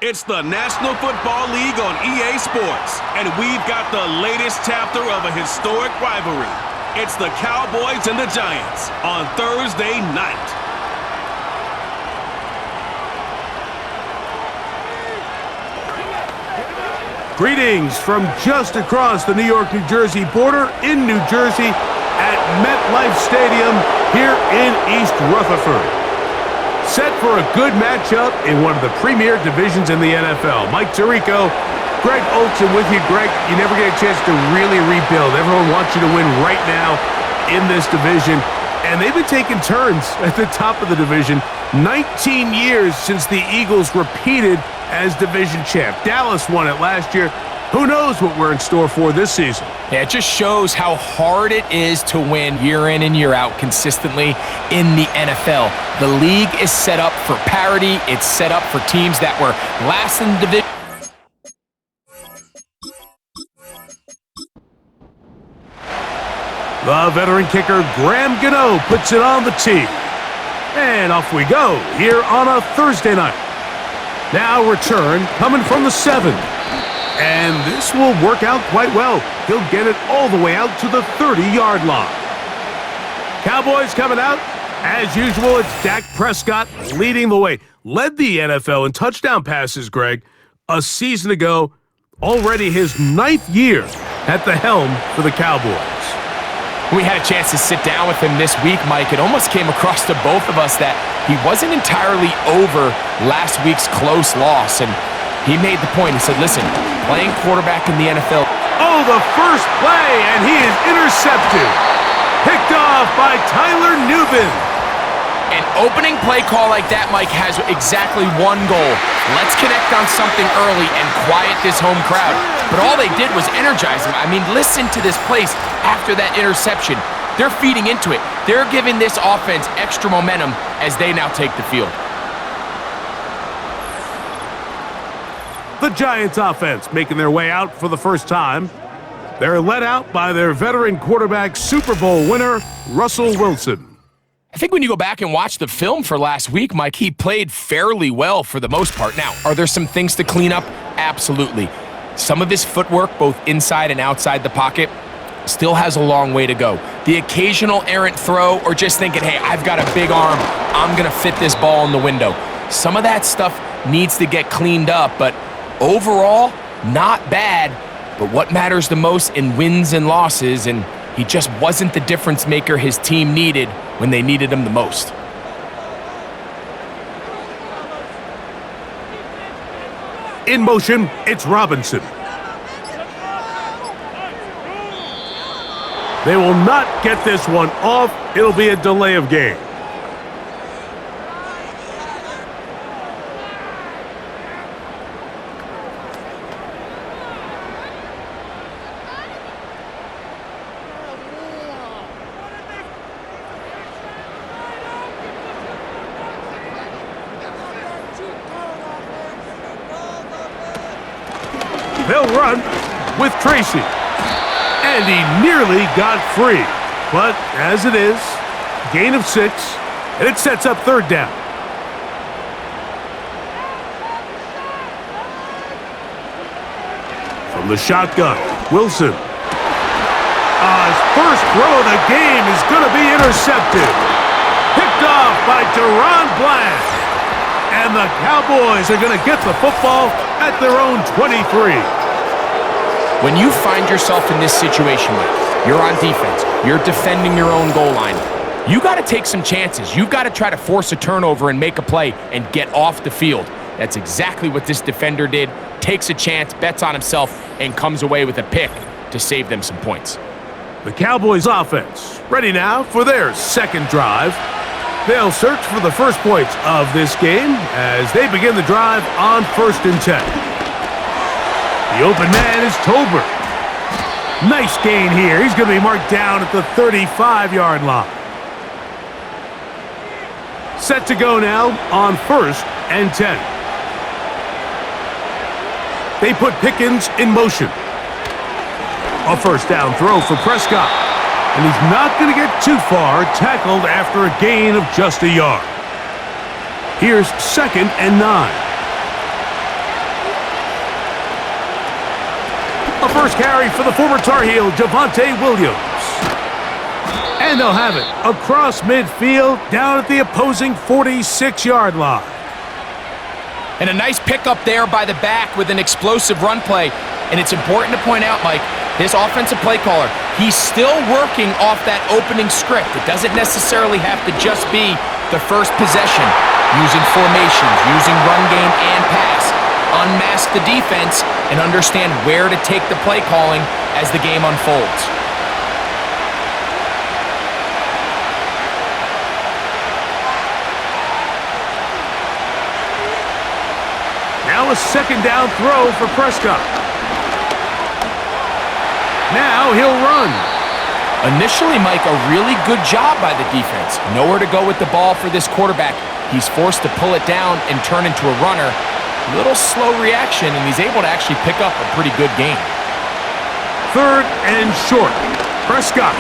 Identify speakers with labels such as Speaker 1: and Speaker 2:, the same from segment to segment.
Speaker 1: It's the National Football League on EA Sports, and we've got the latest chapter of a historic rivalry. It's the Cowboys and the Giants on Thursday night.
Speaker 2: Greetings from just across the New York-New Jersey border in New Jersey at MetLife Stadium here in East Rutherford. Set for a good matchup in one of the premier divisions in the NFL. Mike Tirico, Greg Olson with you. Greg, you never get a chance to really rebuild. Everyone wants you to win right now in this division. And they've been taking turns at the top of the division. 19 years since the Eagles repeated as division champ. Dallas won it last year. Who knows what we're in store for this season?
Speaker 3: Yeah, it just shows how hard it is to win year in and year out consistently in the NFL. The league is set up for parity. It's set up for teams that were last in the division.
Speaker 2: The veteran kicker Graham Gano puts it on the tee. And off we go here on a Thursday night. Now return coming from the 7. And this will work out quite well. He'll get it all the way out to the 30-yard line. Cowboys coming out. As usual, it's Dak Prescott leading the way. Led the NFL in touchdown passes, Greg, a season ago. Already his 9th year at the helm for the Cowboys.
Speaker 3: We had a chance to sit down with him this week, Mike. It almost came across to both of us that he wasn't entirely over last week's close loss. And he made the point. He said, listen, playing quarterback in the NFL.
Speaker 2: Oh, the first play, and he is intercepted. Picked off by Tyler Nubin.
Speaker 3: An opening play call like that, Mike, has exactly one goal. Let's connect on something early and quiet this home crowd. But all they did was energize him. I mean, listen to this place after that interception. They're feeding into it. They're giving this offense extra momentum as they now take the field.
Speaker 2: The Giants offense making their way out for the first time. They're led out by their veteran quarterback, Super Bowl winner, Russell Wilson.
Speaker 3: I think when you go back and watch the film for last week, Mike, he played fairly well for the most part. Now, are there some things to clean up? Absolutely. Some of his footwork, both inside and outside the pocket, still has a long way to go. The occasional errant throw or just thinking, hey, I've got a big arm, I'm going to fit this ball in the window. Some of that stuff needs to get cleaned up, but overall, not bad. But what matters the most in wins and losses, and he just wasn't the difference maker his team needed when they needed him the most.
Speaker 2: In motion, it's Robinson. They will not get this one off. It'll be a delay of game. They'll run with Tracy. And he nearly got free. But as it is, gain of 6, and it sets up third down. From the shotgun, Wilson. His first throw of the game is going to be intercepted. Picked off by Deron Bland. And the Cowboys are going to get the football at their own 23.
Speaker 3: When you find yourself in this situation, you're on defense, you're defending your own goal line, you got to take some chances. You've got to try to force a turnover and make a play and get off the field. That's exactly what this defender did. Takes a chance, bets on himself, and comes away with a pick to save them some points.
Speaker 2: The Cowboys offense ready now for their second drive. They'll search for the first points of this game as they begin the drive on 1st and 10. The open man is Tolbert. Nice gain here. He's going to be marked down at the 35-yard line. Set to go now on 1st and 10. They put Pickens in motion. A first down throw for Prescott. And he's not going to get too far, tackled after a gain of just a yard. Here's 2nd and 9. first carry for the former Tar Heel, Javonte Williams. And they'll have it across midfield down at the opposing 46-yard line.
Speaker 3: And a nice pickup there by the back with an explosive run play. And it's important to point out, Mike, this offensive play caller, he's still working off that opening script. It doesn't necessarily have to just be the first possession. Using formations, using run game and pass. Unmask the defense and understand where to take the play calling as the game unfolds.
Speaker 2: Now a second down throw for Prescott. Now he'll run.
Speaker 3: Initially, Mike, a really good job by the defense. Nowhere to go with the ball for this quarterback. He's forced to pull it down and turn into a runner. Little slow reaction, and he's able to actually pick up a pretty good game.
Speaker 2: Third and short. Prescott.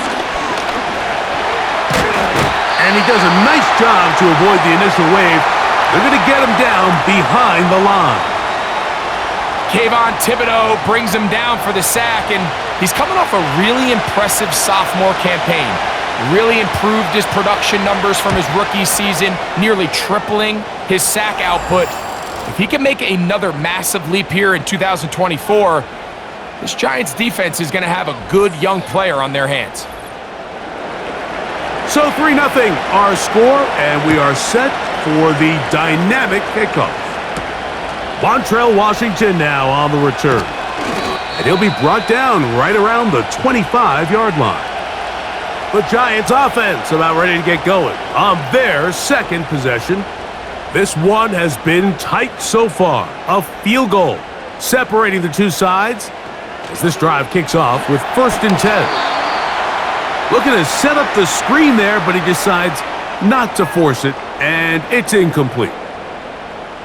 Speaker 2: And he does a nice job to avoid the initial wave. They're going to get him down behind the line.
Speaker 3: Kayvon Thibodeau brings him down for the sack, and he's coming off a really impressive sophomore campaign. Really improved his production numbers from his rookie season, nearly tripling his sack output. If he can make another massive leap here in 2024, this Giants defense is going to have a good young player on their hands.
Speaker 2: So 3-0 our score, and we are set for the dynamic kickoff. Montrell Washington now on the return. And he'll be brought down right around the 25-yard line. The Giants offense about ready to get going on their second possession. This one has been tight so far. A field goal separating the two sides as this drive kicks off with 1st and 10. Looking to set up the screen there, but he decides not to force it, and it's incomplete.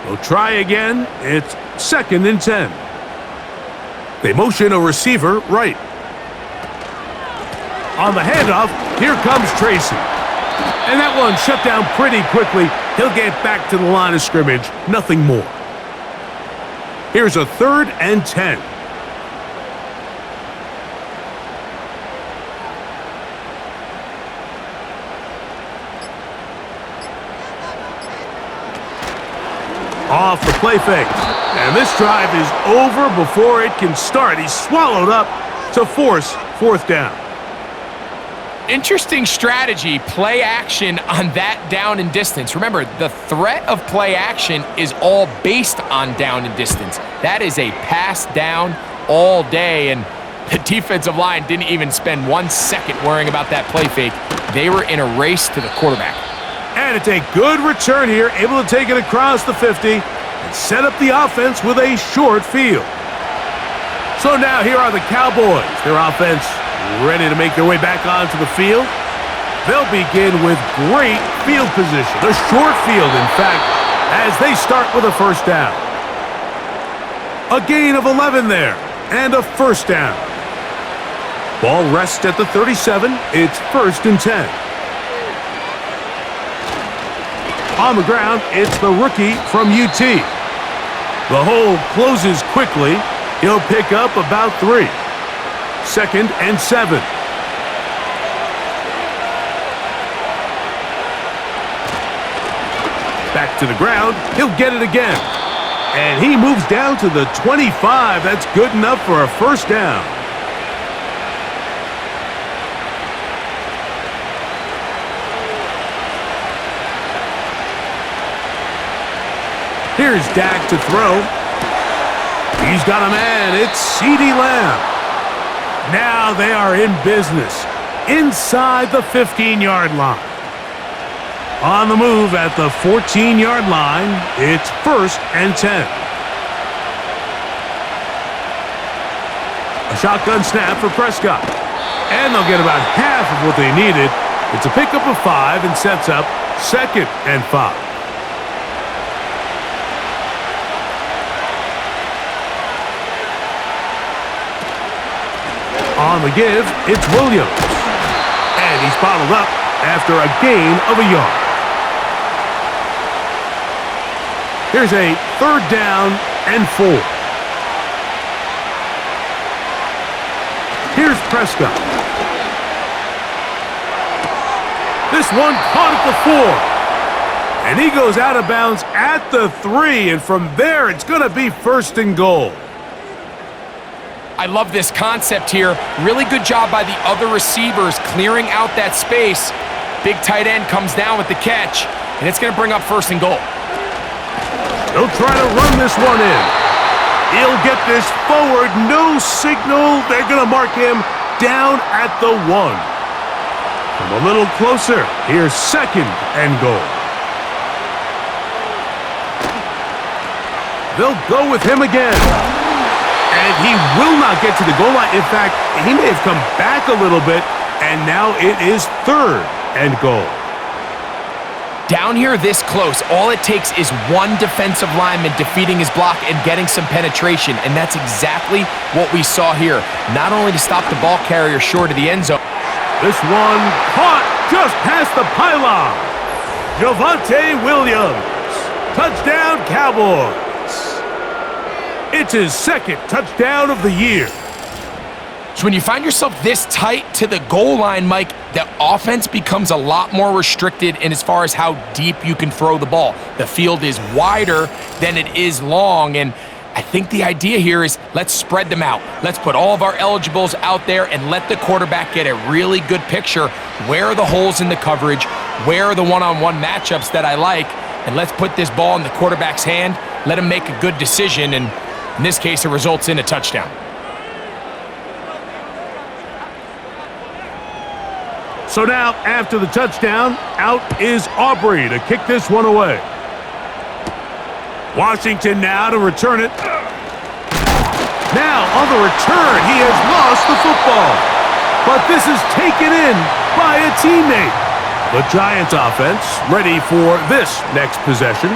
Speaker 2: We'll try again. It's 2nd and 10. They motion a receiver right. On the handoff, here comes Tracy. And that one shut down pretty quickly. He'll get back to the line of scrimmage, nothing more. Here's a 3rd and 10. Off the play fake. And this drive is over before it can start. He's swallowed up to force 4th down.
Speaker 3: Interesting strategy, play action on that down and distance. Remember, the threat of play action is all based on down and distance. That is a pass down all day, and the defensive line didn't even spend 1 second worrying about that play fake. They were in a race to the quarterback.
Speaker 2: And it's a good return here, able to take it across the 50 and set up the offense with a short field. So now here are the Cowboys. Their offense ready to make their way back onto the field. They'll begin with great field position. The short field, in fact, as they start with a 1st down. A gain of 11 there, and a 1st down. Ball rests at the 37. It's 1st and 10. On the ground, it's the rookie from UT. The hole closes quickly. He'll pick up about 3. 2nd and 7. Back to the ground. He'll get it again. And he moves down to the 25. That's good enough for a 1st down. Here's Dak to throw. He's got a man. It's CeeDee Lamb. Now they are in business inside the 15-yard line. On the move at the 14-yard line, it's 1st and 10. A shotgun snap for Prescott. And they'll get about half of what they needed. It's a pickup of 5 and sets up 2nd and 5. On the give, it's Williams. And he's bottled up after a gain of a yard. Here's a 3rd down and 4. Prescott. This one caught at the 4. And he goes out of bounds at the 3. And from there, it's going to be 1st and goal.
Speaker 3: I love this concept here. Really good job by the other receivers clearing out that space. Big tight end comes down with the catch, and it's going to bring up 1st and goal.
Speaker 2: He'll try to run this one in. He'll get this forward. No signal. They're going to mark him down at the 1. Come a little closer. Here's 2nd and goal. They'll go with him again. And he will not get to the goal line. In fact, he may have come back a little bit, and now it is 3rd and goal.
Speaker 3: Down here this close, all it takes is one defensive lineman defeating his block and getting some penetration, and that's exactly what we saw here. Not only to stop the ball carrier short of the end zone.
Speaker 2: This one caught just past the pylon. Javonte Williams. Touchdown, Cowboys. It's his 2nd touchdown of the year.
Speaker 3: So when you find yourself this tight to the goal line, Mike, the offense becomes a lot more restricted in as far as how deep you can throw the ball. The field is wider than it is long, and I think the idea here is let's spread them out. Let's put all of our eligibles out there and let the quarterback get a really good picture. Where are the holes in the coverage? Where are the one-on-one matchups that I like? And let's put this ball in the quarterback's hand, let him make a good decision, and in this case, it results in a touchdown.
Speaker 2: So now, after the touchdown, out is Aubrey to kick this one away. Washington now to return it. Now, on the return, he has lost the football. But this is taken in by a teammate. The Giants offense ready for this next possession.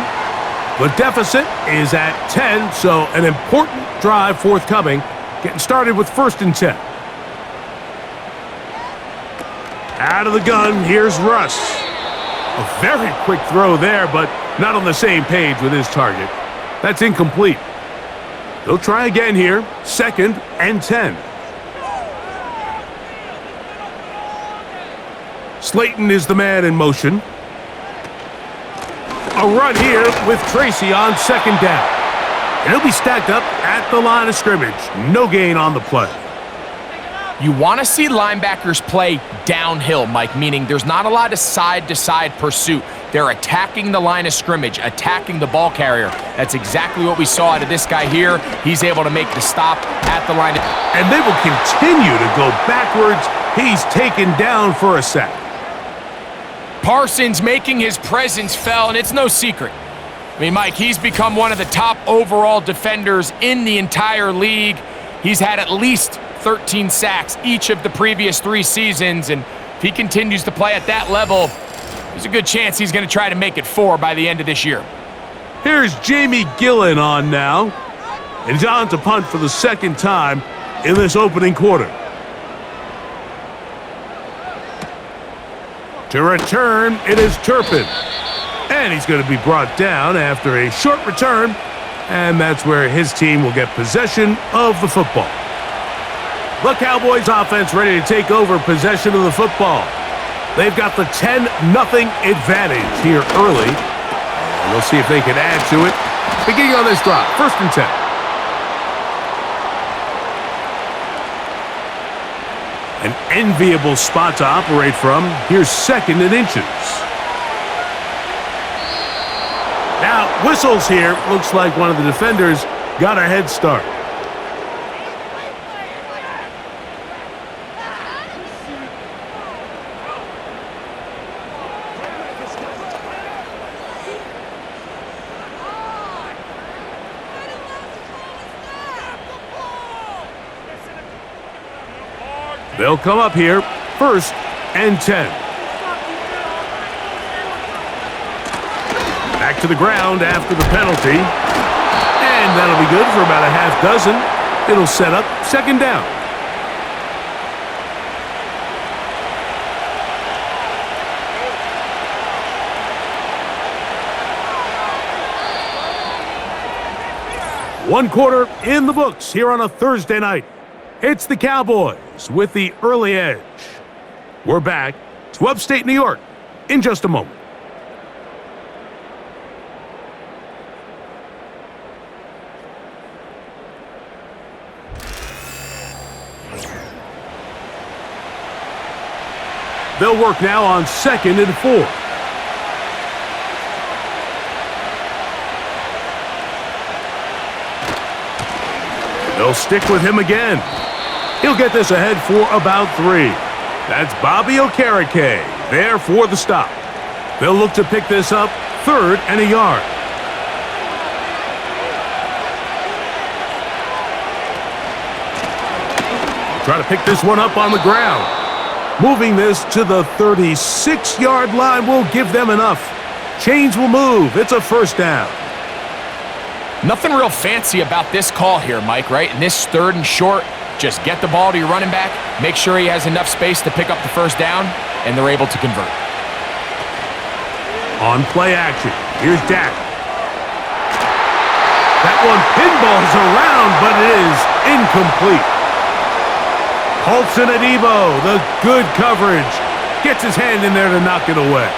Speaker 2: The deficit is at 10, so an important drive forthcoming. Getting started with 1st and 10. Out of the gun, here's Russ. A very quick throw there, but not on the same page with his target. That's incomplete. They'll try again here, 2nd and 10. Slayton is the man in motion. A run here with Tracy on 2nd down. And he'll be stacked up at the line of scrimmage. No gain on the play.
Speaker 3: You want to see linebackers play downhill, Mike, meaning there's not a lot of side-to-side pursuit. They're attacking the line of scrimmage, attacking the ball carrier. That's exactly what we saw out of this guy here. He's able to make the stop at the line.
Speaker 2: And they will continue to go backwards. He's taken down for a sack.
Speaker 3: Parsons making his presence felt, and it's no secret. I mean, Mike, he's become one of the top overall defenders in the entire league. He's had at least 13 sacks each of the previous 3 seasons, and if he continues to play at that level, there's a good chance he's going to try to make it 4 by the end of this year.
Speaker 2: Here's Jamie Gillen on now, and he's on to punt for the 2nd time in this opening quarter. To return, it is Turpin. And he's going to be brought down after a short return, and that's where his team will get possession of the football. The Cowboys offense ready to take over possession of the football. They've got the 10-0 advantage here early. And we'll see if they can add to it. Beginning on this drive, 1st and 10. An enviable spot to operate from. Here's 2nd and inches. Now, whistles here. Looks like one of the defenders got a head start. They'll come up here, 1st and 10. Back to the ground after the penalty. And that'll be good for about a half dozen. It'll set up 2nd down. One quarter in the books here on a Thursday night. It's the Cowboys with the early edge. We're back to upstate New York in just a moment. They'll work now on 2nd and 4. They'll stick with him again. He'll get this ahead for about 3. That's Bobby Okereke there for the stop. They'll look to pick this up 3rd and a yard. Try to pick this one up on the ground. Moving this to the 36-yard line will give them enough. Chains will move. It's a first down.
Speaker 3: Nothing real fancy about this call here, Mike, right? In this 3rd and short, just get the ball to your running back, make sure he has enough space to pick up the first down, and they're able to convert.
Speaker 2: On play action, here's Dak. That one pinballs around, but it is incomplete. Holton and Evo, the good coverage, gets his hand in there to knock it away.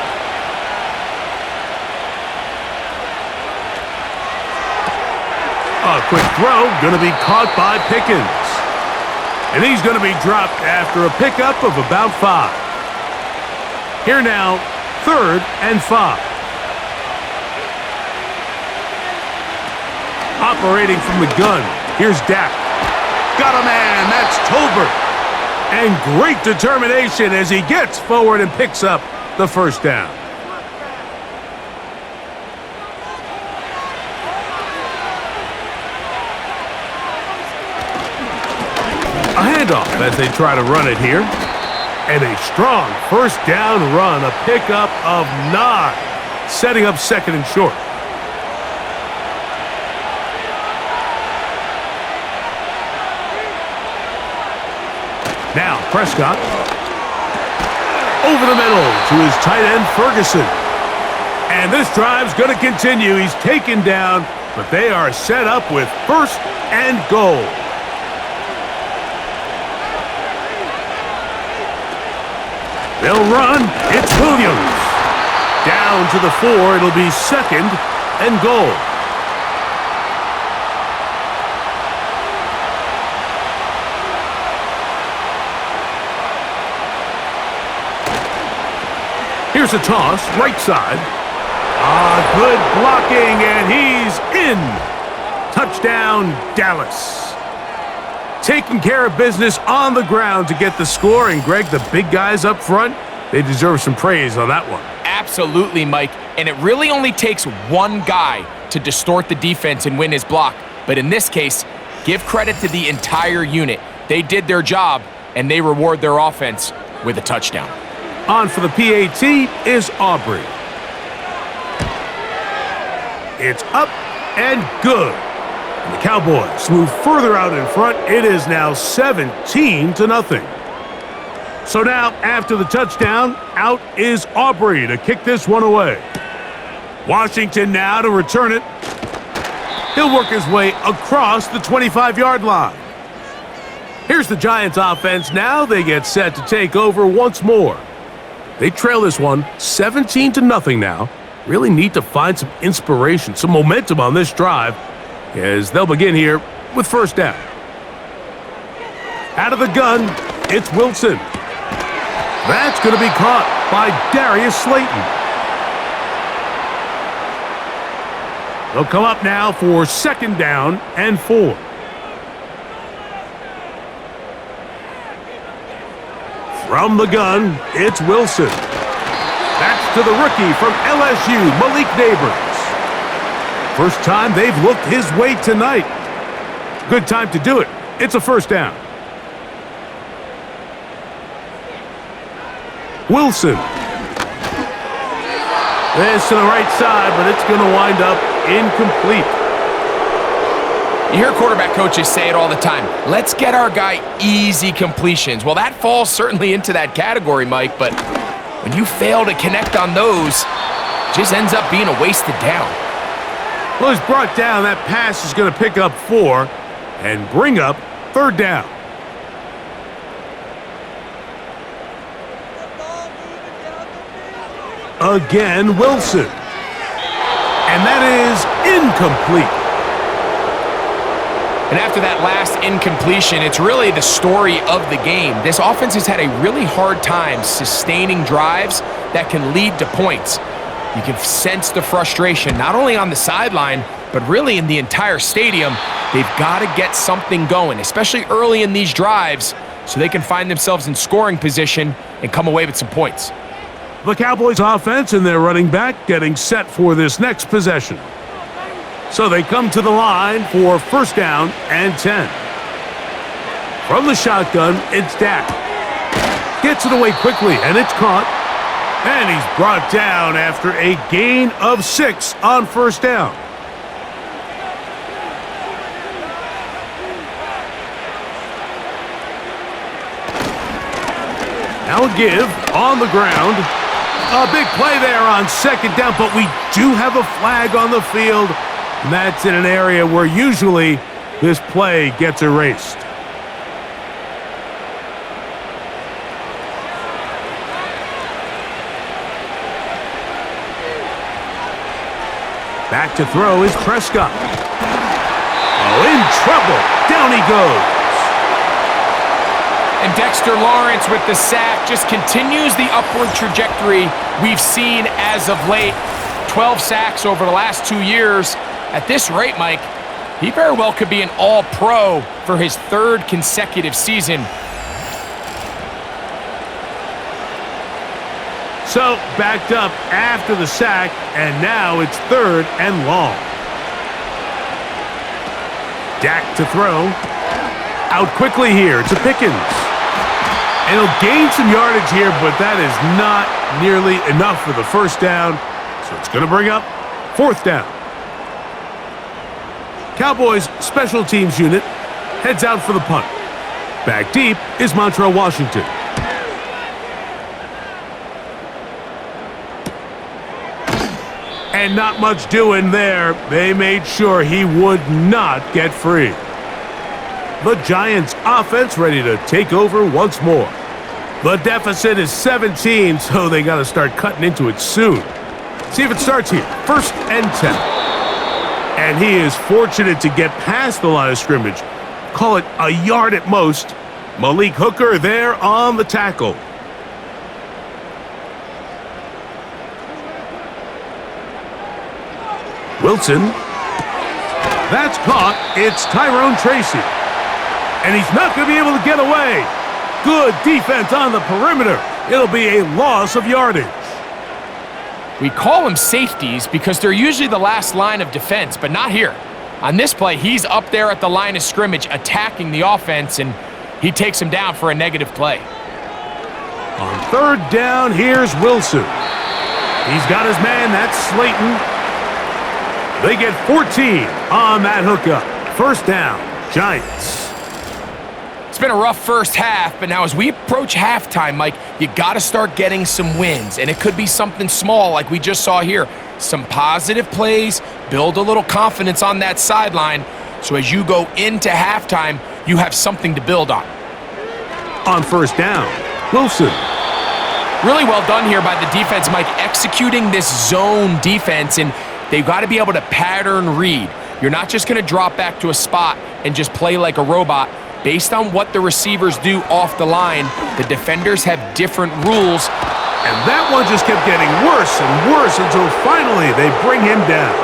Speaker 2: A quick throw, going to be caught by Pickens. And he's going to be dropped after a pickup of about 5. Here now, 3rd and 5. Operating from the gun, here's Dak. Got a man, that's Tolbert. And great determination as he gets forward and picks up the first down. A handoff as they try to run it here. And a strong first down run, a pickup of 9, setting up 2nd and short. Now Prescott over the middle to his tight end Ferguson. And this drive's going to continue. He's taken down, but they are set up with 1st and goal. They'll run. It's Williams. Down to the 4. It'll be 2nd and goal. Here's a toss, right side. Good blocking, and he's in. Touchdown, Dallas. Taking care of business on the ground to get the score, and Greg, the big guys up front, they deserve some praise on that one.
Speaker 3: Absolutely, Mike. And it really only takes one guy to distort the defense and win his block. But in this case, give credit to the entire unit. They did their job, and they reward their offense with a touchdown.
Speaker 2: On for the PAT is Aubrey. It's up and good. And the Cowboys move further out in front. It is now 17-0. So now, after the touchdown, out is Aubrey to kick this one away. Washington now to return it. He'll work his way across the 25-yard line. Here's the Giants offense now. They get set to take over once more. They trail this one 17-0 now. Really need to find some inspiration, some momentum on this drive as they'll begin here with first down. Out of the gun, it's Wilson. That's going to be caught by Darius Slayton. They'll come up now for 2nd down and 4. From the gun, it's Wilson. That's to the rookie from LSU, Malik Neighbors. First time they've looked his way tonight. Good time to do it. It's a first down. Wilson. This to the right side, but it's going to wind up incomplete.
Speaker 3: You hear quarterback coaches say it all the time. Let's get our guy easy completions. Well, that falls certainly into that category, Mike, but when you fail to connect on those, it just ends up being a wasted down.
Speaker 2: Well, he's brought down. That pass is going to pick up 4 and bring up 3rd down. again, Wilson. And that is incomplete.
Speaker 3: And after that last incompletion, it's really the story of the game. This offense has had a really hard time sustaining drives that can lead to points. You can sense the frustration, not only on the sideline, but really in the entire stadium. They've got to get something going, especially early in these drives, so they can find themselves in scoring position and come away with some points.
Speaker 2: The Cowboys offense and their running back getting set for this next possession. So they come to the line for first down and 10. From the shotgun, it's Dak. Gets it away quickly, and it's caught. And he's brought down after a gain of 6 on first down. Now a give on the ground. A big play there on second down, but we do have a flag on the field. And that's in an area where usually this play gets erased. Back to throw is Prescott. Oh, in trouble. Down he goes.
Speaker 3: And Dexter Lawrence with the sack just continues the upward trajectory we've seen as of late. 12 sacks over the last 2 years. At this rate, Mike, he very well could be an all-pro for his 3rd consecutive season.
Speaker 2: So, backed up after the sack, and now it's 3rd and long. Dak to throw. Out quickly here to Pickens. And he'll gain some yardage here, but that is not nearly enough for the first down. So it's going to bring up 4th down. Cowboys special teams unit heads out for the punt. Back deep is Montrell Washington. And not much doing there. They made sure he would not get free. The Giants offense ready to take over once more. The deficit is 17, so they got to start cutting into it soon. See if it starts here. 1st and 10. And he is fortunate to get past the line of scrimmage. Call it a yard at most. Malik Hooker there on the tackle. Wilson. That's caught. It's Tyrone Tracy. And he's not going to be able to get away. Good defense on the perimeter. It'll be a loss of yardage.
Speaker 3: We call them safeties because they're usually the last line of defense, but not here. On this play, he's up there at the line of scrimmage attacking the offense, and he takes him down for a negative play.
Speaker 2: On 3rd down, here's Wilson. He's got his man. That's Slayton. They get 14 on that hookup. 1st down, Giants.
Speaker 3: It's been a rough first half, but now as we approach halftime, Mike, you got to start getting some wins, and it could be something small like we just saw here. Some positive plays, build a little confidence on that sideline, so as you go into halftime, you have something to build on.
Speaker 2: On 1st down, Wilson.
Speaker 3: Really well done here by the defense, Mike, executing this zone defense, and they've got to be able to pattern read. You're not just going to drop back to a spot and just play like a robot. Based on what the receivers do off the line, the defenders have different rules.
Speaker 2: And that one just kept getting worse and worse until finally they bring him down.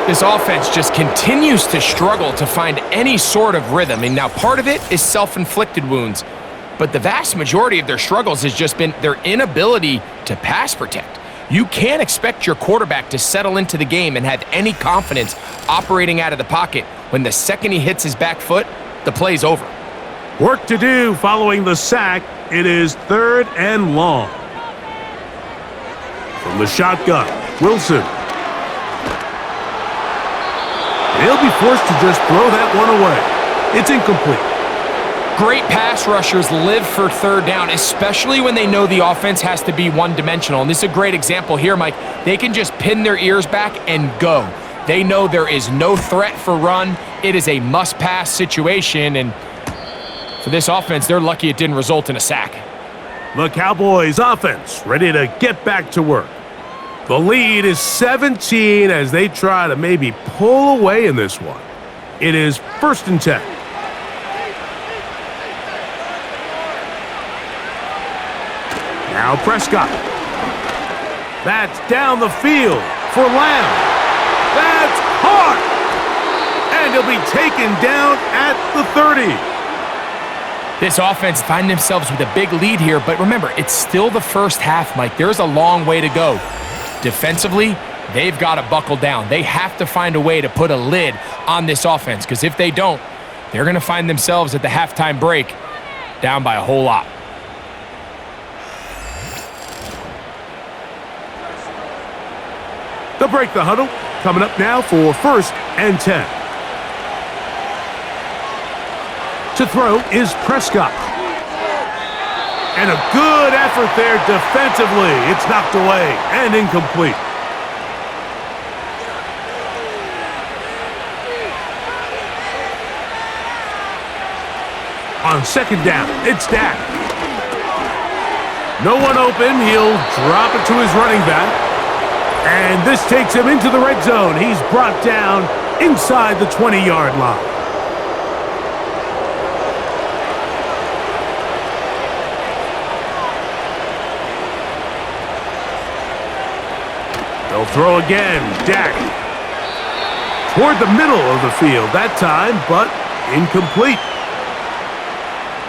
Speaker 3: This offense just continues to struggle to find any sort of rhythm. And now part of it is self-inflicted wounds. But the vast majority of their struggles has just been their inability to pass protect. You can't expect your quarterback to settle into the game and have any confidence operating out of the pocket when the second he hits his back foot, the play's over.
Speaker 2: Work to do following the sack. It is 3rd and long. From the shotgun, Wilson. He'll be forced to just throw that one away. It's incomplete.
Speaker 3: Great pass rushers live for 3rd down, especially when they know the offense has to be one-dimensional. And this is a great example here, Mike. They can just pin their ears back and go. They know there is no threat for run. It is a must-pass situation, and for this offense, they're lucky it didn't result in a sack.
Speaker 2: The Cowboys offense ready to get back to work. The lead is 17 as they try to maybe pull away in this one. It is 1st and 10. Now Prescott. That's down the field for Lamb. That's caught! And he'll be taken down at the 30.
Speaker 3: This offense find themselves with a big lead here, but remember, it's still the first half, Mike. There's a long way to go. Defensively, they've got to buckle down. They have to find a way to put a lid on this offense, because if they don't, they're going to find themselves at the halftime break down by a whole lot.
Speaker 2: They'll break the huddle. Coming up now for 1st and 10. To throw is Prescott. And a good effort there defensively. It's knocked away and incomplete. On 2nd down, it's Dak. No one open. He'll drop it to his running back. And this takes him into the red zone. He's brought down inside the 20-yard line. They'll throw again. Dak. Toward the middle of the field that time, but incomplete.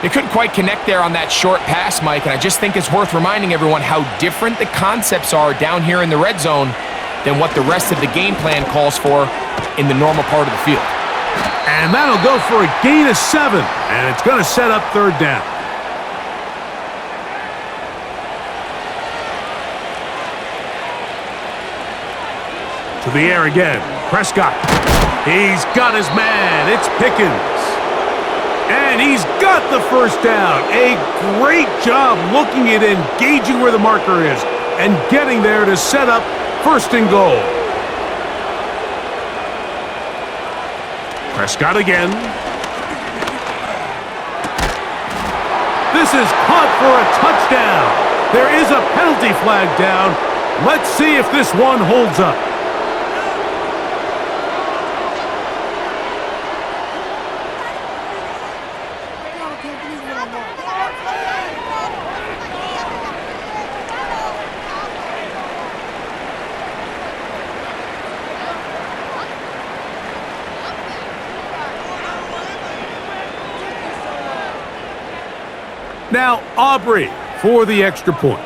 Speaker 3: They couldn't quite connect there on that short pass, Mike, and I just think it's worth reminding everyone how different the concepts are down here in the red zone than what the rest of the game plan calls for in the normal part of the field.
Speaker 2: And that'll go for a gain of 7, and it's going to set up 3rd down. To the air again. Prescott. He's got his man. It's Pickens. And he's got the 1st down. A great job looking at engaging where the marker is and getting there to set up 1st and goal. Prescott again. This is caught for a touchdown. There is a penalty flag down. Let's see if this one holds up. Now, Aubrey for the extra point.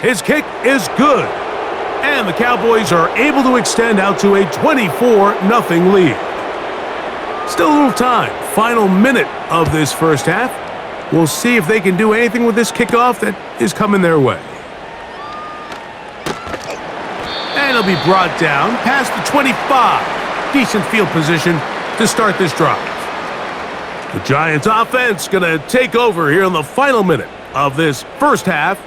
Speaker 2: His kick is good. And the Cowboys are able to extend out to a 24-0 lead. Still a little time. Final minute of this first half. We'll see if they can do anything with this kickoff that is coming their way. And it'll be brought down past the 25. Decent field position to start this drive. The Giants offense going to take over here in the final minute of this first half.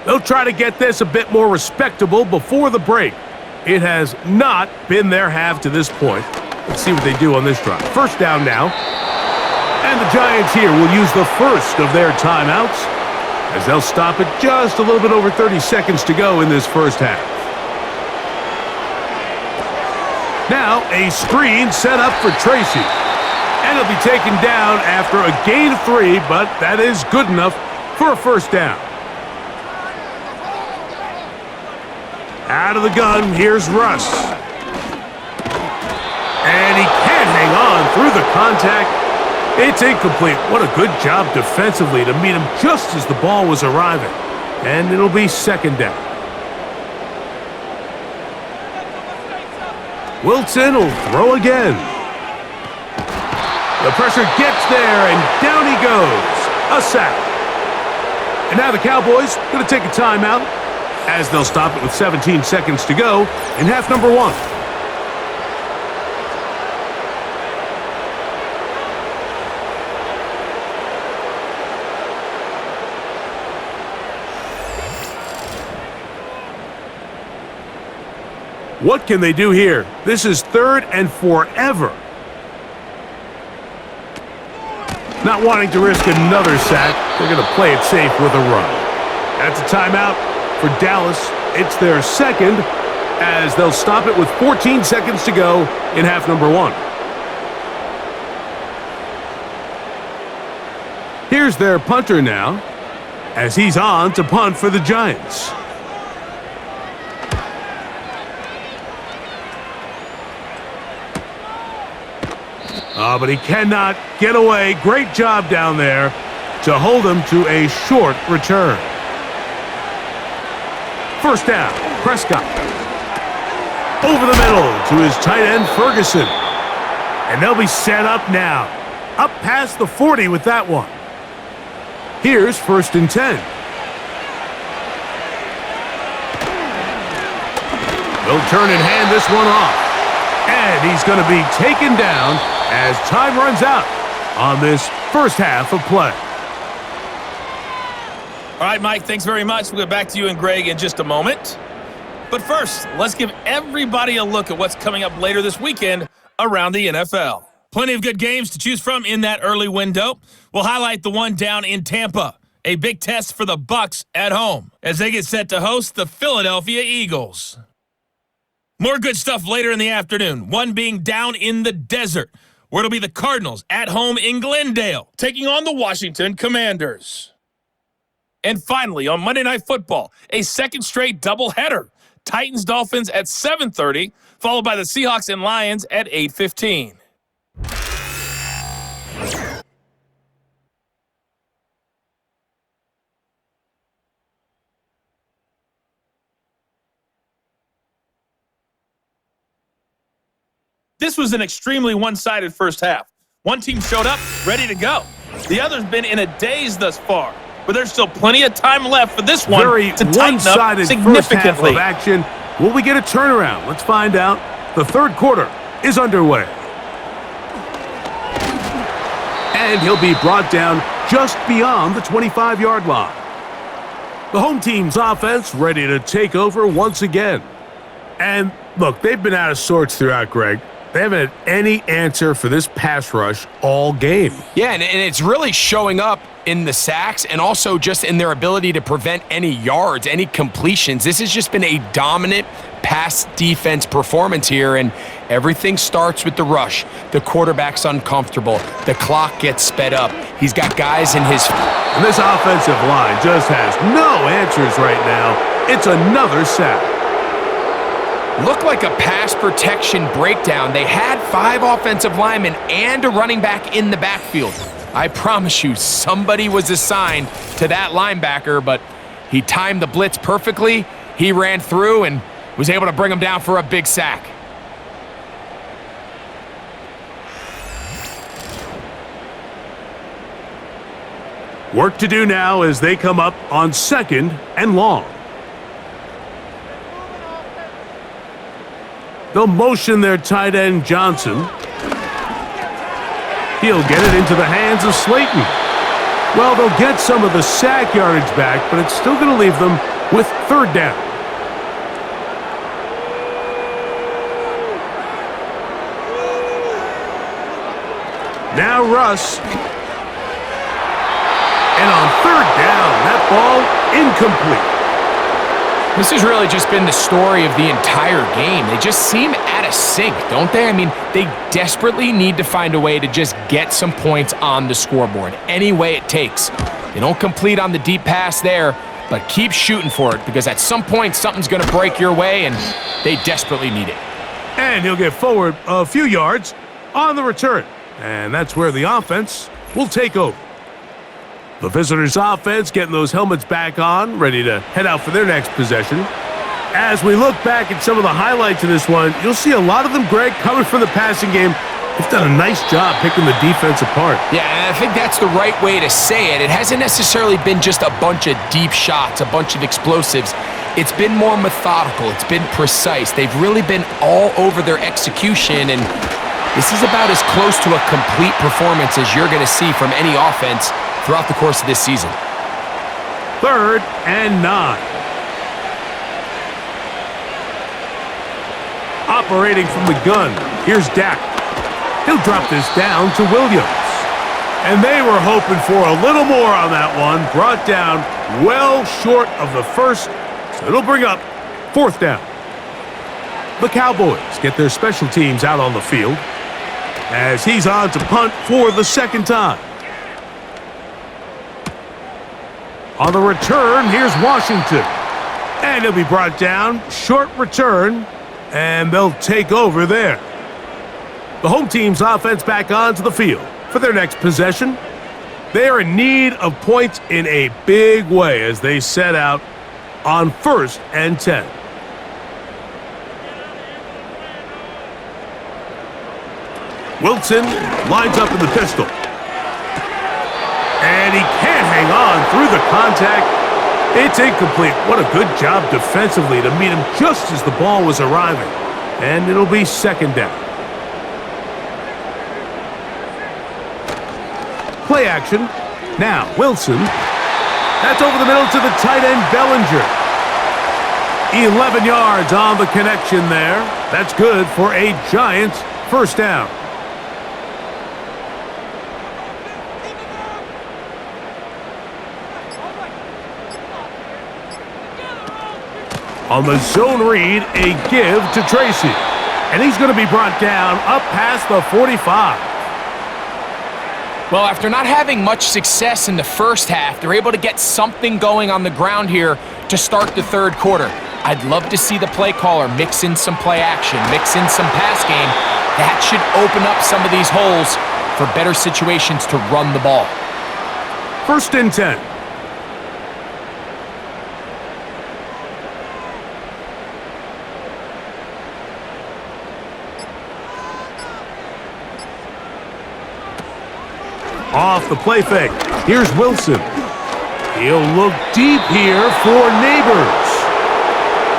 Speaker 2: They'll try to get this a bit more respectable before the break. It has not been their half to this point. Let's see what they do on this drive. 1st down now. And the Giants here will use the first of their timeouts as they'll stop it just a little bit over 30 seconds to go in this first half. Now, a screen set up for Tracy. And it'll be taken down after a gain of 3, but that is good enough for a 1st down. Out of the gun, here's Russ. And he can't hang on through the contact. It's incomplete. What a good job defensively to meet him just as the ball was arriving. And it'll be 2nd down. Wilson will throw again. The pressure gets there, and down he goes. A sack. And now the Cowboys going to take a timeout as they'll stop it with 17 seconds to go in half number 1. What can they do here? This is 3rd and forever. Not wanting to risk another sack, they're going to play it safe with a run. That's a timeout for Dallas. It's their second, as they'll stop it with 14 seconds to go in half number one. Here's their punter now, as he's on to punt for the Giants. But he cannot get away. Great job down there to hold him to a short return. First down, Prescott. Over the middle to his tight end, Ferguson. And they'll be set up now. Up past the 40 with that one. Here's 1st and 10. They'll turn and hand this one off. And he's going to be taken down as time runs out on this first half of play.
Speaker 4: All right, Mike, thanks very much. We'll get back to you and Greg in just a moment. But first, let's give everybody a look at what's coming up later this weekend around the NFL. Plenty of good games to choose from in that early window. We'll highlight the one down in Tampa, a big test for the Bucs at home as they get set to host the Philadelphia Eagles. More good stuff later in the afternoon, one being down in the desert, where it'll be the Cardinals at home in Glendale, taking on the Washington Commanders. And finally, on Monday Night Football, a second straight doubleheader. Titans-Dolphins at 7:30, followed by the Seahawks and Lions at 8:15. This was an extremely one-sided first half. One team showed up, ready to go. The other's been in a daze thus far, but there's still plenty of time left for this one to tighten up significantly.
Speaker 2: First half of action. Will we get a turnaround? Let's find out. The third quarter is underway. And he'll be brought down just beyond the 25-yard line. The home team's offense ready to take over once again. And look, they've been out of sorts throughout, Greg. They haven't had any answer for this pass rush all game.
Speaker 3: Yeah, and it's really showing up in the sacks and also just in their ability to prevent any yards, any completions. This has just been a dominant pass defense performance here, and everything starts with the rush. The quarterback's uncomfortable. The clock gets sped up. He's got guys in his...
Speaker 2: And this offensive line just has no answers right now. It's another sack.
Speaker 3: Looked like a pass protection breakdown. They had 5 offensive linemen and a running back in the backfield. I promise you, somebody was assigned to that linebacker, but he timed the blitz perfectly. He ran through and was able to bring him down for a big sack.
Speaker 2: Work to do now as they come up on 2nd and long. They'll motion their tight end, Johnson. He'll get it into the hands of Slayton. Well, they'll get some of the sack yardage back, but it's still going to leave them with 3rd down. Now Russ. And on 3rd down, that ball incomplete.
Speaker 3: This has really just been the story of the entire game. They just seem out of sync, don't they? I mean, they desperately need to find a way to just get some points on the scoreboard, any way it takes. They don't complete on the deep pass there, but keep shooting for it, because at some point something's going to break your way, and they desperately need it.
Speaker 2: And he'll get forward a few yards on the return. And that's where the offense will take over. The visitors' offense getting those helmets back on, ready to head out for their next possession. As we look back at some of the highlights of this one, you'll see a lot of them, Greg, coming from the passing game. They've done a nice job picking the defense apart.
Speaker 3: Yeah, and I think that's the right way to say it. It hasn't necessarily been just a bunch of deep shots, a bunch of explosives. It's been more methodical. It's been precise. They've really been all over their execution, and this is about as close to a complete performance as you're going to see from any offense throughout the course of this season.
Speaker 2: 3rd and 9. Operating from the gun, here's Dak. He'll drop this down to Williams. And they were hoping for a little more on that one. Brought down well short of the first, so it'll bring up fourth down. The Cowboys get their special teams out on the field as he's on to punt for the second time. On the return, here's Washington. And he'll be brought down. Short return, and they'll take over there. The home team's offense back onto the field for their next possession. They are in need of points in a big way as they set out on 1st and 10. Wilson lines up in the pistol. And he can't hang on through the contact. It's incomplete. What a good job defensively to meet him just as the ball was arriving. And it'll be second down. Play action. Now, Wilson. That's over the middle to the tight end, Bellinger. 11 yards on the connection there. That's good for a Giants first down. On the zone read, a give to Tracy. And he's going to be brought down up past the 45.
Speaker 3: Well, after not having much success in the first half, they're able to get something going on the ground here to start the third quarter. I'd love to see the play caller mix in some play action, mix in some pass game. That should open up some of these holes for better situations to run the ball.
Speaker 2: 1st and 10. Off the play fake. Here's Wilson. He'll look deep here for Neighbors.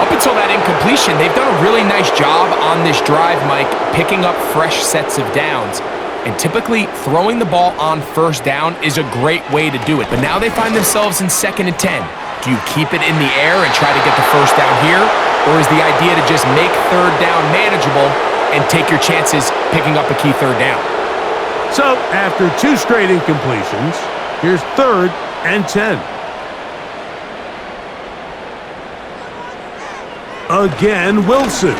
Speaker 3: Up until that incompletion, they've done a really nice job on this drive, Mike, picking up fresh sets of downs. And typically, throwing the ball on 1st down is a great way to do it. But now they find themselves in 2nd and 10. Do you keep it in the air and try to get the 1st down here? Or is the idea to just make 3rd down manageable and take your chances picking up a key 3rd down?
Speaker 2: So, after 2 straight incompletions, here's 3rd and 10. Again, Wilson.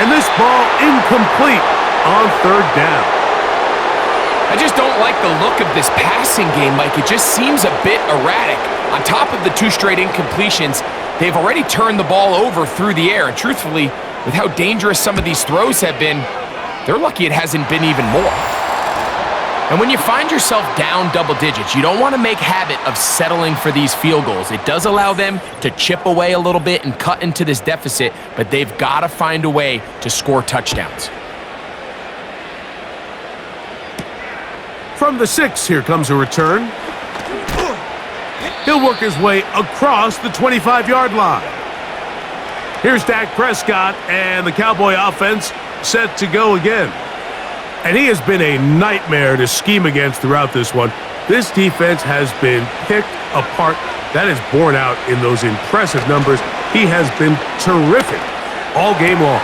Speaker 2: And this ball incomplete on 3rd down.
Speaker 3: I just don't like the look of this passing game, Mike. It just seems a bit erratic. On top of the 2 straight incompletions, they've already turned the ball over through the air. And truthfully, with how dangerous some of these throws have been, they're lucky it hasn't been even more. And when you find yourself down double digits, you don't want to make habit of settling for these field goals. It does allow them to chip away a little bit and cut into this deficit, but they've got to find a way to score touchdowns.
Speaker 2: From the 6, here comes a return. He'll work his way across the 25-yard line. Here's Dak Prescott and the Cowboy offense set to go again. And he has been a nightmare to scheme against throughout this one. This defense has been picked apart. That is borne out in those impressive numbers. He has been terrific all game long.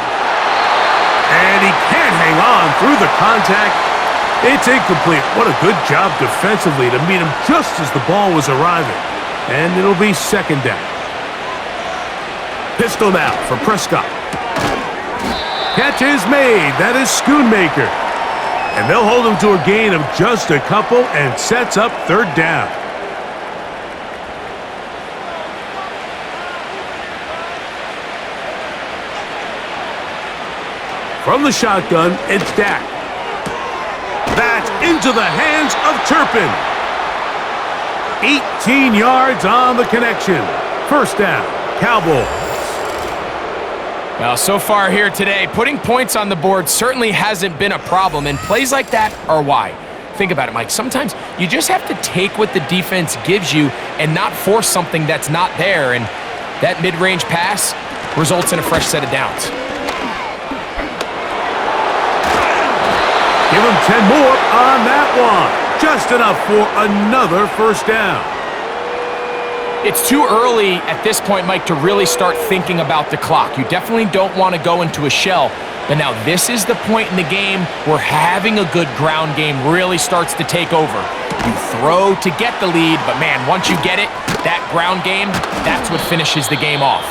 Speaker 2: And he can't hang on through the contact. It's incomplete. What a good job defensively to meet him just as the ball was arriving. And it'll be 2nd down. Pistol now for Prescott. Catch is made. That is Schoonmaker. And they'll hold him to a gain of just a couple and sets up 3rd down. From the shotgun, it's Dak. That's into the hands of Turpin. 18 yards on the connection. 1st down, Cowboys.
Speaker 3: Well, so far here today, putting points on the board certainly hasn't been a problem, and plays like that are why. Think about it, Mike. Sometimes you just have to take what the defense gives you and not force something that's not there, and that mid-range pass results in a fresh set of downs.
Speaker 2: Give him 10 more on that one. Just enough for another 1st down.
Speaker 3: It's too early at this point, Mike, to really start thinking about the clock. You definitely don't want to go into a shell. But now this is the point in the game where having a good ground game really starts to take over. You throw to get the lead, but man, once you get it, that ground game, that's what finishes the game off.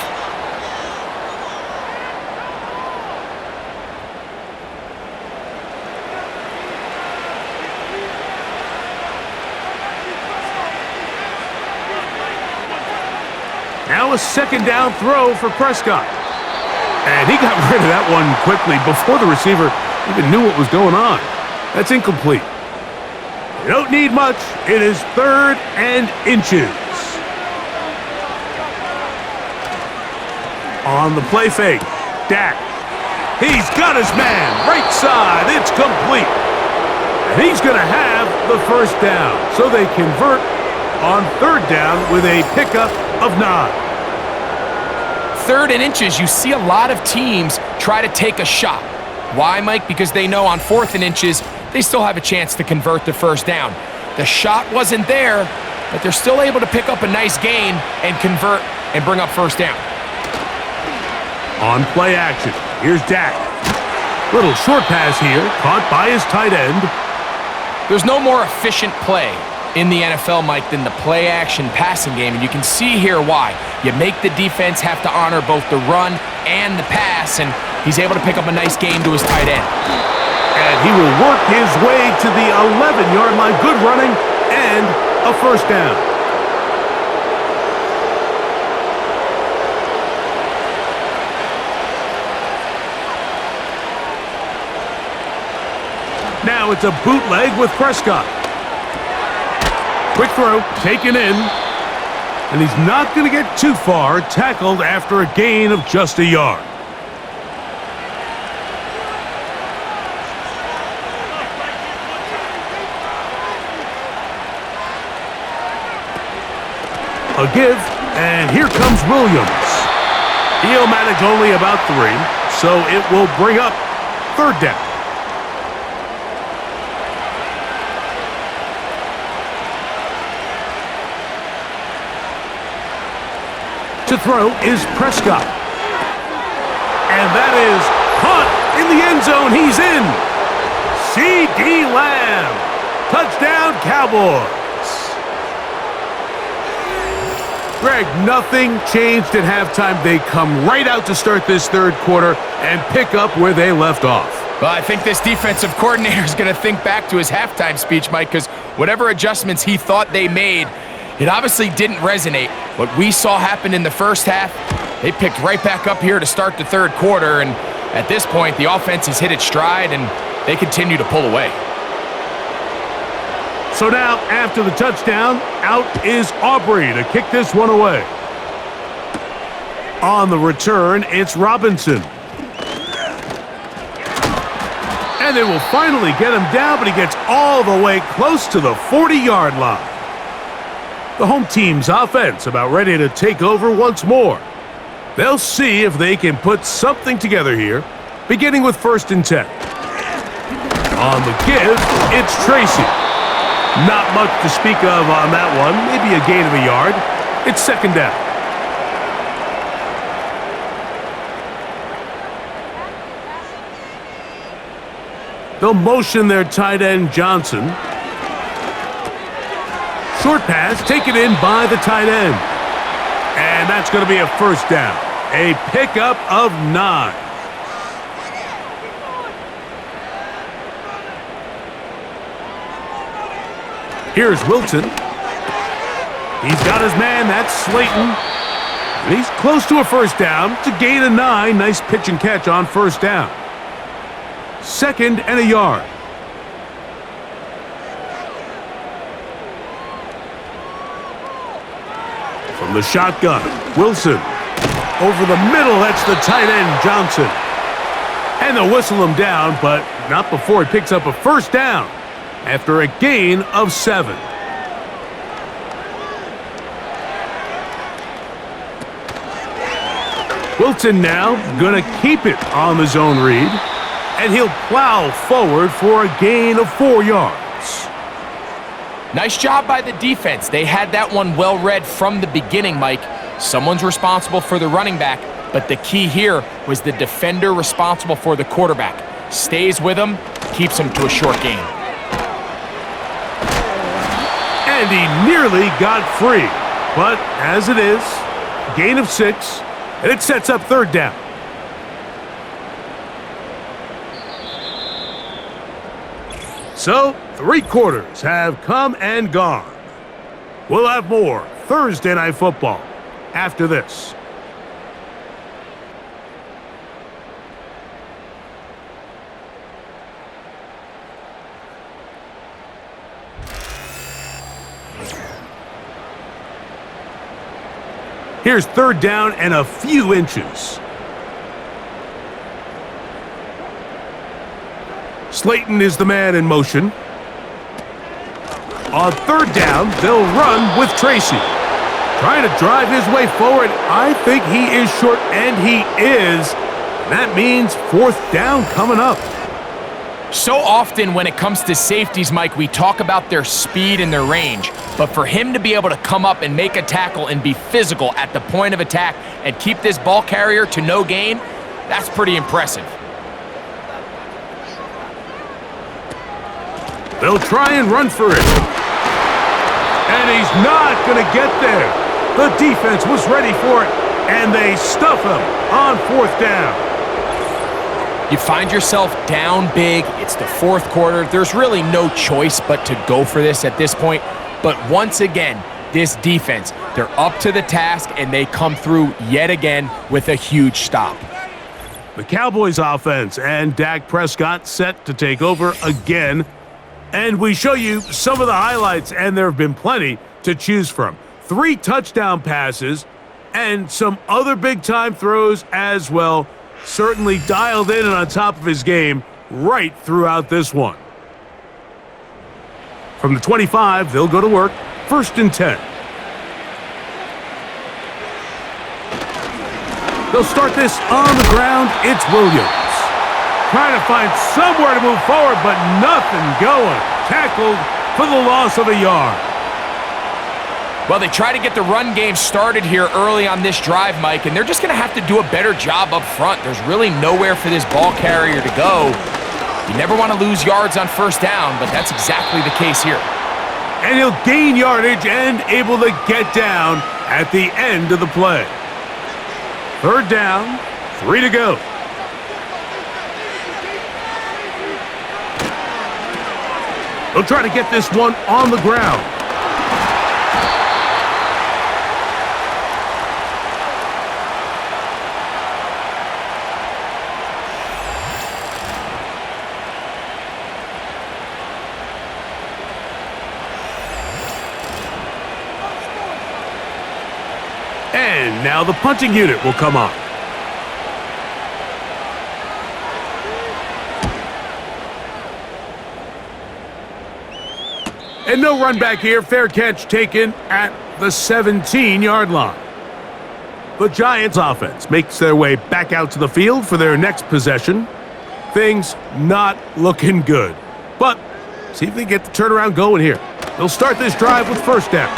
Speaker 2: Now a second down throw for Prescott. And he got rid of that one quickly before the receiver even knew what was going on. That's incomplete. You don't need much. It is 3rd and inches. On the play fake, Dak. He's got his man. Right side. It's complete. And he's going to have the first down. So they convert on 3rd down with a pickup of 9.
Speaker 3: 3rd and inches, you see a lot of teams try to take a shot. Why, Mike? Because they know on 4th and inches, they still have a chance to convert the first down. The shot wasn't there, but they're still able to pick up a nice gain and convert and bring up first down.
Speaker 2: On play action, here's Dak. Little short pass here, caught by his tight end.
Speaker 3: There's no more efficient play in the NFL, Mike, than the play-action passing game, and you can see here why. You make the defense have to honor both the run and the pass, and he's able to pick up a nice gain to his tight end.
Speaker 2: And he will work his way to the 11-yard line. Good running and a first down. Now it's a bootleg with Prescott. Quick throw, taken in, and he's not going to get too far, tackled after a gain of just a yard. A give, and here comes Williams. He'll manage only about 3, so it will bring up 3rd down. To throw is Prescott. And that is caught in the end zone. He's in. C.D. Lamb. Touchdown, Cowboys. Greg, nothing changed at halftime. They come right out to start this 3rd quarter and pick up where they left off.
Speaker 3: Well, I think this defensive coordinator is going to think back to his halftime speech, Mike, because whatever adjustments he thought they made, it obviously didn't resonate. What we saw happen in the first half, they picked right back up here to start the 3rd quarter, and at this point, the offense has hit its stride, and they continue to pull away.
Speaker 2: So now, after the touchdown, out is Aubrey to kick this one away. On the return, it's Robinson. And they will finally get him down, but he gets all the way close to the 40-yard line. The home team's offense about ready to take over once more. They'll see if they can put something together here, beginning with 1st and 10. On the give, it's Tracy. Not much to speak of on that one, maybe a gain of a yard. It's 2nd down. They'll motion their tight end Johnson. Short pass taken in by the tight end. And that's going to be a first down. A pickup of 9. Here's Wilson. He's got his man. That's Slayton. And he's close to a first down to gain a 9. Nice pitch and catch on first down. 2nd and a yard. From the shotgun, Wilson. Over the middle, that's the tight end, Johnson. And they'll whistle him down, but not before he picks up a first down after a gain of 7. Wilson now going to keep it on the zone read, and he'll plow forward for a gain of 4 yards.
Speaker 3: Nice job by the defense. They had that one well read from the beginning, Mike. Someone's responsible for the running back, but the key here was the defender responsible for the quarterback. Stays with him, keeps him to a short gain.
Speaker 2: And he nearly got free. But as it is, gain of 6, and it sets up third down. So, 3 quarters have come and gone. We'll have more Thursday Night Football after this. Here's third down and a few inches. Slayton is the man in motion. On third down, they'll run with Tracy. Trying to drive his way forward. I think he is short, and he is. That means fourth down coming up.
Speaker 3: So often when it comes to safeties, Mike, we talk about their speed and their range. But for him to be able to come up and make a tackle and be physical at the point of attack and keep this ball carrier to no gain, that's pretty impressive.
Speaker 2: They'll try and run for it. And he's not going to get there. The defense was ready for it, and they stuff him on fourth down.
Speaker 3: You find yourself down big. It's the fourth quarter. There's really no choice but to go for this at this point. But once again, this defense, they're up to the task, and they come through yet again with a huge stop.
Speaker 2: The Cowboys offense and Dak Prescott set to take over again. And we show you some of the highlights, and there have been plenty to choose from. 3 touchdown passes and some other big-time throws as well. Certainly dialed in and on top of his game right throughout this one. From the 25, they'll go to work. 1st and 10. They'll start this on the ground. It's Williams. Trying to find somewhere to move forward, but nothing going. Tackled for the loss of a yard.
Speaker 3: Well, they try to get the run game started here early on this drive, Mike, and they're just going to have to do a better job up front. There's really nowhere for this ball carrier to go. You never want to lose yards on first down, but that's exactly the case here.
Speaker 2: And he'll gain yardage and able to get down at the end of the play. Third down, 3 to go. They'll try to get this one on the ground. And now the punting unit will come on. And no run back here. Fair catch taken at the 17-yard line. The Giants offense makes their way back out to the field for their next possession. Things not looking good. But see if they get the turnaround going here. They'll start this drive with first down.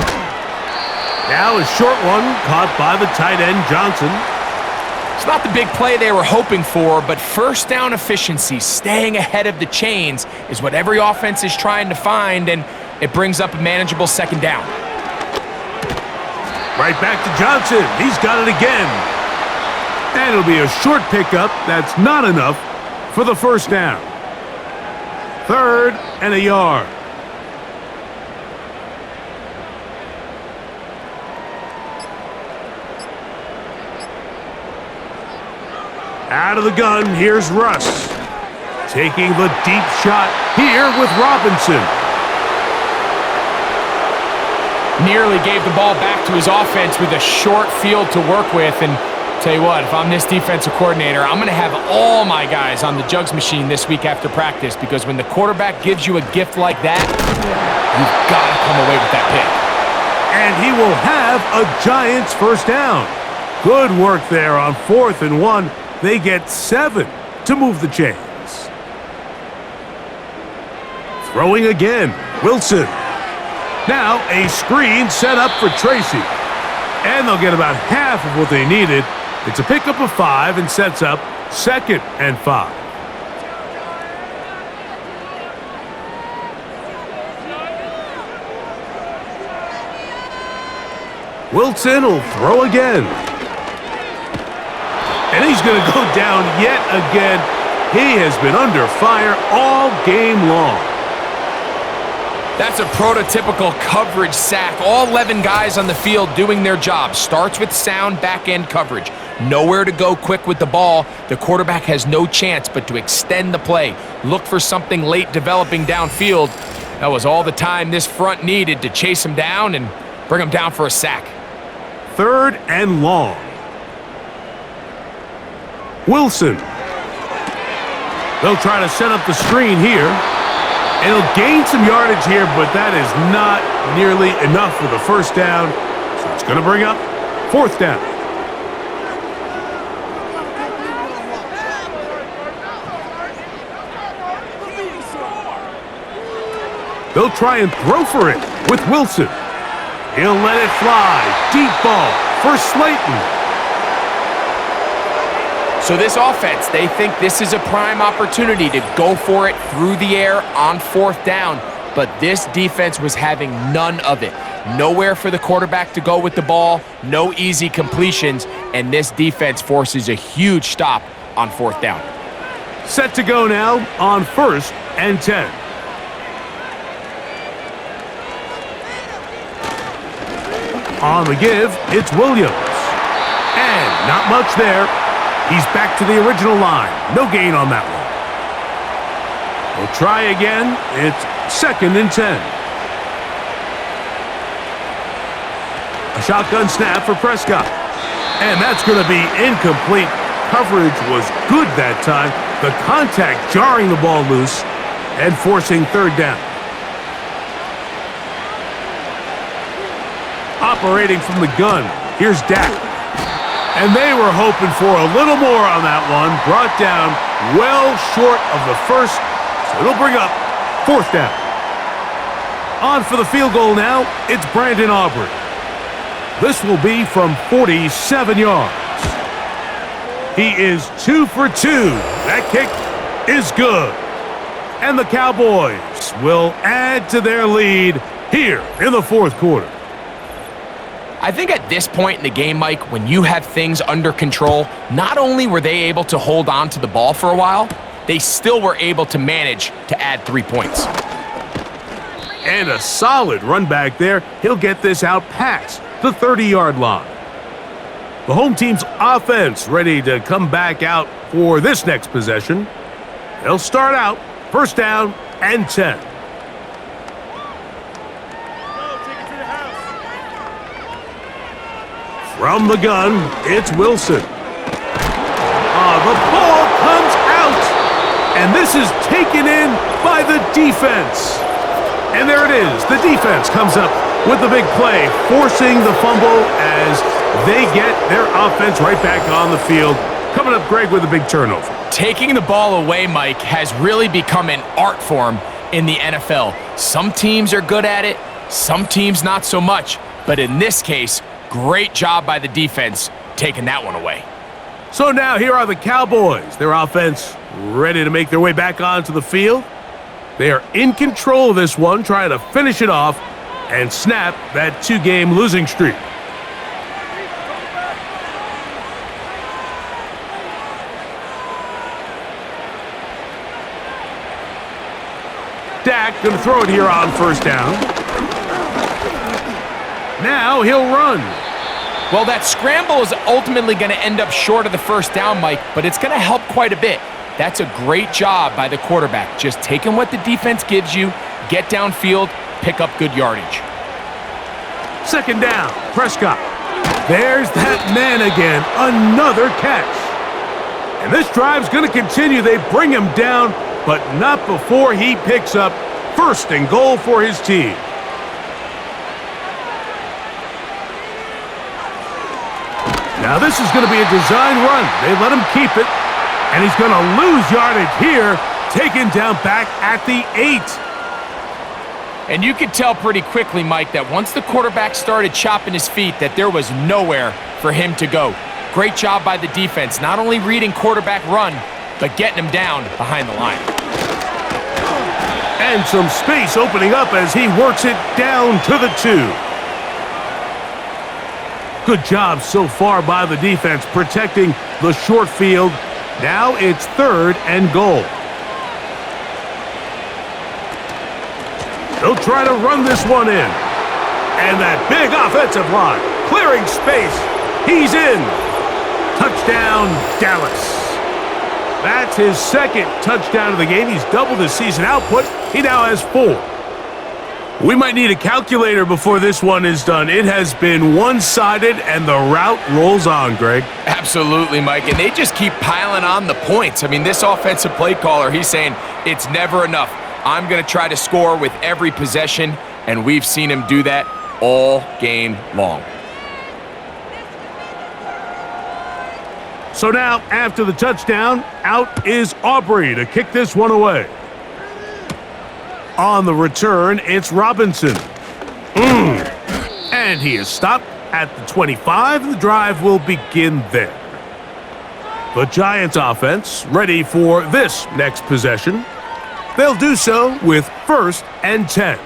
Speaker 2: Now a short one caught by the tight end, Johnson.
Speaker 3: It's not the big play they were hoping for, but first down efficiency, staying ahead of the chains, is what every offense is trying to find, and it brings up a manageable second down.
Speaker 2: Right back to Johnson. He's got it again. And it'll be a short pickup. That's not enough for the first down. 3rd and a yard. Out of the gun, here's Russ. Taking the deep shot here with Robinson.
Speaker 3: Nearly gave the ball back to his offense with a short field to work with. And tell you what, if I'm this defensive coordinator, I'm going to have all my guys on the jugs machine this week after practice, because when the quarterback gives you a gift like that, you've got to come away with that pick.
Speaker 2: And he will have a Giants first down. Good work there on 4th and 1. They get 7 to move the chains. Throwing again, Wilson. Now a screen set up for Tracy. And they'll get about half of what they needed. It's a pickup of 5 and sets up 2nd and 5. Wilson will throw again. And he's going to go down yet again. He has been under fire all game long.
Speaker 3: That's a prototypical coverage sack. All 11 guys on the field doing their job. Starts with sound back-end coverage. Nowhere to go quick with the ball. The quarterback has no chance but to extend the play. Look for something late developing downfield. That was all the time this front needed to chase him down and bring him down for a sack.
Speaker 2: 3rd and long. Wilson. They'll try to set up the screen here. And he'll gain some yardage here, but that is not nearly enough for the first down. So it's going to bring up 4th down. They'll try and throw for it with Wilson. He'll let it fly. Deep ball for Slayton.
Speaker 3: So this offense, they think this is a prime opportunity to go for it through the air on 4th down. But this defense was having none of it. Nowhere for the quarterback to go with the ball, no easy completions, and this defense forces a huge stop on 4th down.
Speaker 2: Set to go now on 1st and 10. On the give, it's Williams. And not much there. He's back to the original line. No gain on that one. We'll try again. It's 2nd and 10. A shotgun snap for Prescott. And that's going to be incomplete. Coverage was good that time. The contact jarring the ball loose and forcing 3rd down. Operating from the gun, here's Dak. And they were hoping for a little more on that one. Brought down well short of the first, so it'll bring up 4th down. On for the field goal now, it's Brandon Aubrey. This will be from 47 yards. He is 2 for 2. That kick is good. And the Cowboys will add to their lead here in the 4th quarter.
Speaker 3: I think at this point in the game, Mike, when you have things under control, not only were they able to hold on to the ball for a while, they still were able to manage to add 3 points.
Speaker 2: And a solid run back there. He'll get this out past the 30-yard line. The home team's offense ready to come back out for this next possession. They'll start out 1st down and 10. From the gun, it's Wilson. The ball comes out, and this is taken in by the defense. And there it is. The defense comes up with the big play, forcing the fumble as they get their offense right back on the field. Coming up, Greg, with a big turnover.
Speaker 3: Taking the ball away, Mike, has really become an art form in the NFL. Some teams are good at it, some teams not so much. But in this case, great job by the defense taking that one away.
Speaker 2: So now here are the Cowboys. Their offense ready to make their way back onto the field. They are in control of this one, trying to finish it off and snap that 2-game losing streak. Dak going to throw it here on 1st down. Now he'll run.
Speaker 3: Well, that scramble is ultimately going to end up short of the 1st down, Mike, but it's going to help quite a bit. That's a great job by the quarterback. Just taking what the defense gives you, get downfield, pick up good yardage.
Speaker 2: 2nd down, Prescott. There's that man again, another catch. And this drive's going to continue. They bring him down, but not before he picks up 1st and goal for his team. Now this is going to be a design run. They let him keep it, and he's going to lose yardage here, taken down back at the 8.
Speaker 3: And you could tell pretty quickly, Mike, that once the quarterback started chopping his feet, that there was nowhere for him to go. Great job by the defense, not only reading quarterback run, but getting him down behind the line.
Speaker 2: And some space opening up as he works it down to the 2. Good job so far by the defense protecting the short field. Now it's 3rd and goal. They'll try to run this one in. And that big offensive line clearing space. He's in. Touchdown, Dallas. That's his 2nd touchdown of the game. He's doubled his season output. He now has 4. We might need a calculator before this one is done. It has been one-sided, and the route rolls on, Greg.
Speaker 3: Absolutely, Mike, and they just keep piling on the points. I mean, this offensive play caller, he's saying it's never enough. I'm going to try to score with every possession, and we've seen him do that all game long.
Speaker 2: So now, after the touchdown, out is Aubrey to kick this one away. On the return, it's Robinson. And he is stopped at the 25. The drive will begin there. The Giants offense ready for this next possession. They'll do so with 1st and 10.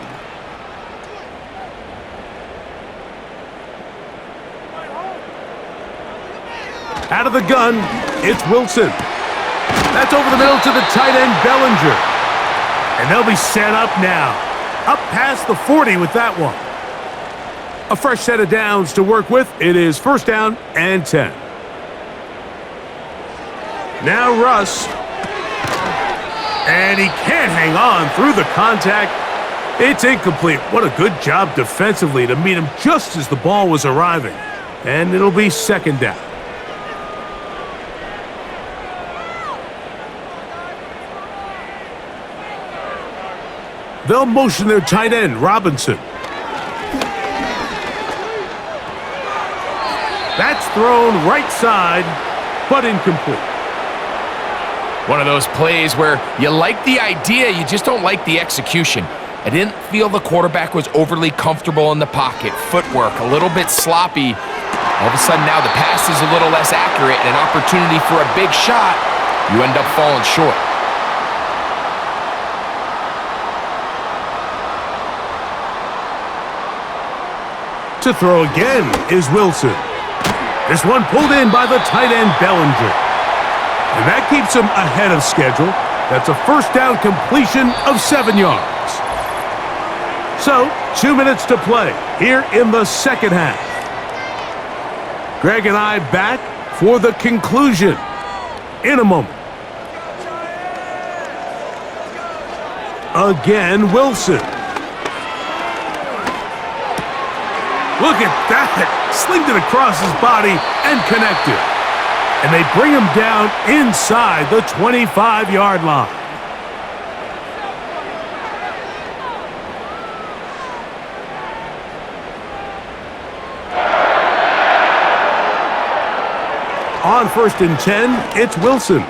Speaker 2: Out of the gun, it's Wilson. That's over the middle to the tight end, Bellinger. And they'll be set up now. Up past the 40 with that one. A fresh set of downs to work with. It is 1st down and 10. Now Russ. And he can't hang on through the contact. It's incomplete. What a good job defensively to meet him just as the ball was arriving. And it'll be 2nd down. They'll motion their tight end, Robinson. That's thrown right side, but incomplete.
Speaker 3: One of those plays where you like the idea, you just don't like the execution. I didn't feel the quarterback was overly comfortable in the pocket. Footwork, a little bit sloppy. All of a sudden now the pass is a little less accurate and an opportunity for a big shot. You end up falling short.
Speaker 2: To throw again is Wilson. This one pulled in by the tight end, Bellinger. And that keeps him ahead of schedule. That's a 1st down completion of 7 yards. So, 2 minutes to play here in the 2nd half. Greg and I back for the conclusion in a moment. Again, Wilson. Look at that. Slinged it across his body and connected. And they bring him down inside the 25-yard line. On 1st and 10, it's Wilson.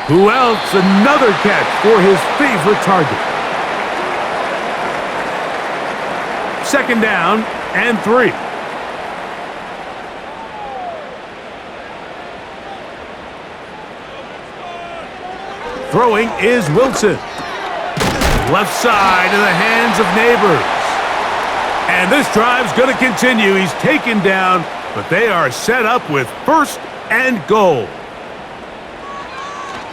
Speaker 2: Who else? Another catch for his favorite target. 2nd down and 3. Throwing is Wilson. Left side in the hands of Neighbors. And this drive's going to continue. He's taken down, but they are set up with 1st and goal.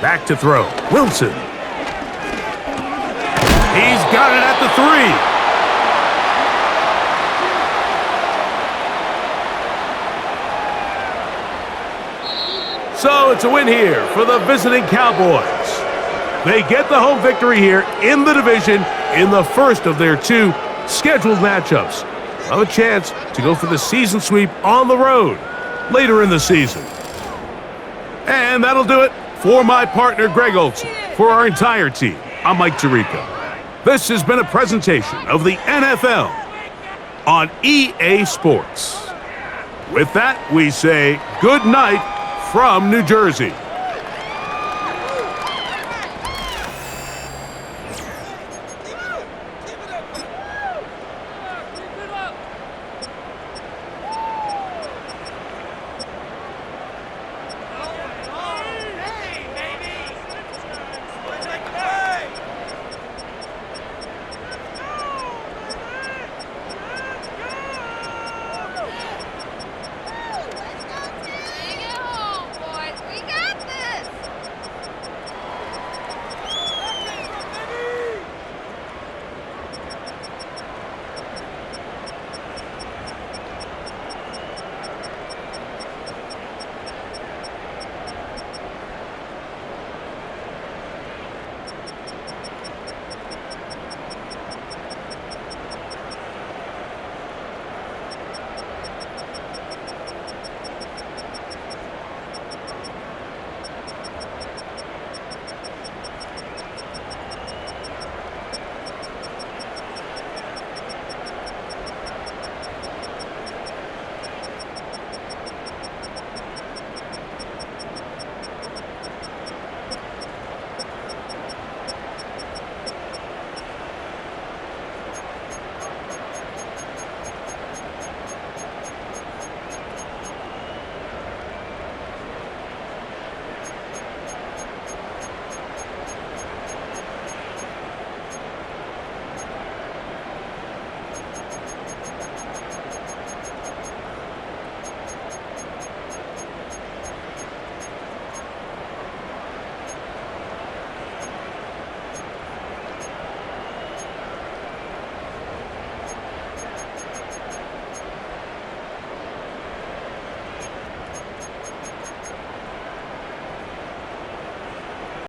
Speaker 2: Back to throw. Wilson. He's got it at the 3. So it's a win here for the visiting Cowboys. They get the home victory here in the division in the 1st of their 2 scheduled matchups. Have a chance to go for the season sweep on the road later in the season. And that'll do it for my partner, Greg Olson. For our entire team, I'm Mike Tirico. This has been a presentation of the NFL on EA Sports. With that, we say good night from New Jersey.